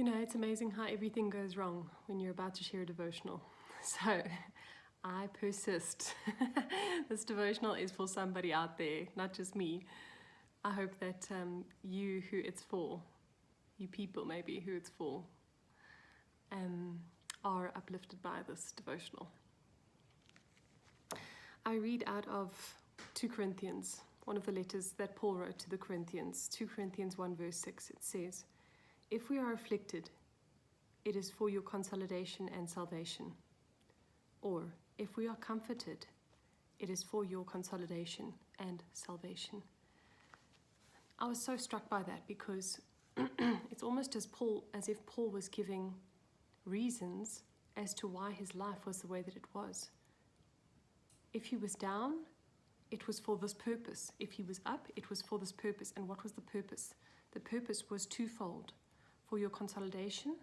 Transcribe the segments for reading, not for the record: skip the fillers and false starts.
You know, it's amazing how everything goes wrong when you're about to share a devotional. So I persist. This devotional is for somebody out there, not just me. I hope that you who it's for, you people maybe who it's for, are uplifted by this devotional. I read out of 2 Corinthians, one of the letters that Paul wrote to the Corinthians, 2 Corinthians 1 verse 6. It says, "If we are afflicted, it is for your consolidation and salvation. Or, if we are comforted, it is for your consolidation and salvation." I was so struck by that because it's almost as if Paul was giving reasons as to why his life was the way that it was. If he was down, it was for this purpose. If he was up, it was for this purpose. And what was the purpose? The purpose was twofold: for your consolidation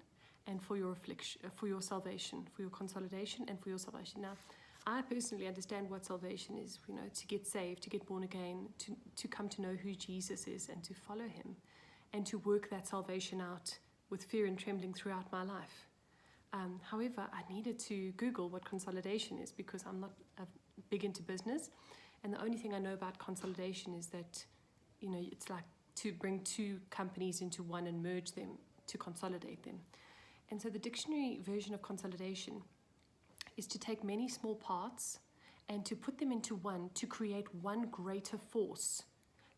and for your affliction, for your salvation, for your consolidation and for your salvation. Now, I personally understand what salvation is, to get saved, to get born again, to come to know who Jesus is and to follow him and to work that salvation out with fear and trembling throughout my life. However, I needed to Google what consolidation is because I'm not big into business. And the only thing I know about consolidation is that, it's like to bring 2 companies into one and merge them, to consolidate them. And so the dictionary version of consolidation is to take many small parts and to put them into one to create one greater force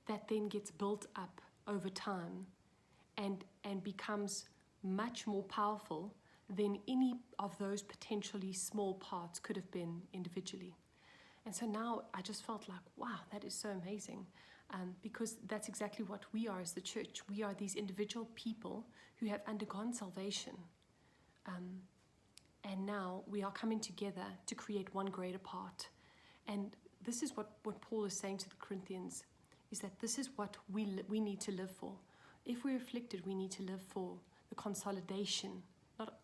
that then gets built up over time and becomes much more powerful than any of those potentially small parts could have been individually. And so now I just felt like, wow, that is so amazing. Because that's exactly what we are as the church. We are these individual people who have undergone salvation. And now we are coming together to create one greater part. And this is what Paul is saying to the Corinthians, is that this is what we need to live for. If we're afflicted, we need to live for the consolidation,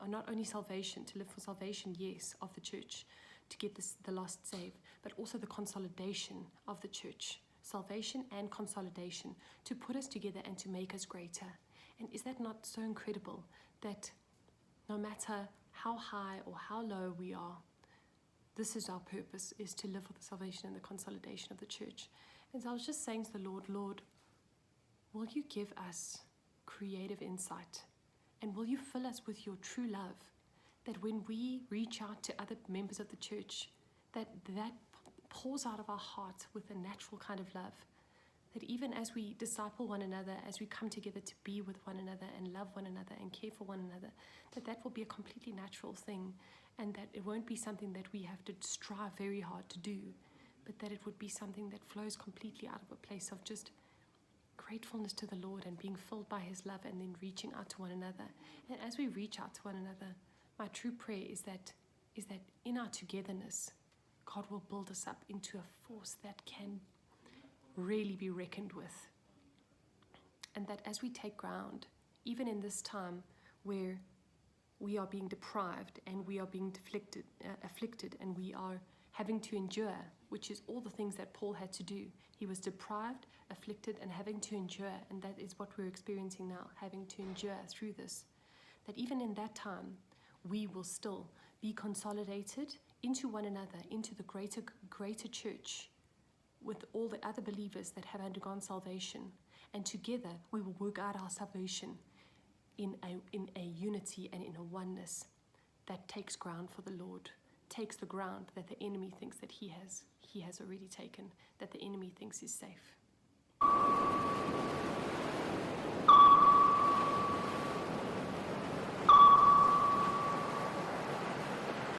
not only salvation, to live for salvation, yes, of the church, to get the lost saved, but also the consolidation of the church, salvation and consolidation, to put us together and to make us greater. And is that not so incredible that no matter how high or how low we are, this is our purpose, is to live for the salvation and the consolidation of the church. And so I was just saying to the Lord, will you give us creative insight? And will you fill us with your true love? That when we reach out to other members of the church, that pours out of our hearts with a natural kind of love. That even as we disciple one another, as we come together to be with one another and love one another and care for one another, that will be a completely natural thing, and that it won't be something that we have to strive very hard to do, but that it would be something that flows completely out of a place of just gratefulness to the Lord and being filled by his love and then reaching out to one another. And as we reach out to one another, my true prayer is that in our togetherness, God will build us up into a force that can really be reckoned with. And that as we take ground, even in this time where we are being deprived and we are being afflicted and we are having to endure, which is all the things that Paul had to do. He was deprived, afflicted, and having to endure, and that is what we're experiencing now, having to endure through this. That even in that time, we will still be consolidated into one another, into the greater church, with all the other believers that have undergone salvation. And together, we will work out our salvation in a unity and in a oneness that takes ground for the Lord, takes the ground that the enemy thinks that he has already taken, that the enemy thinks is safe.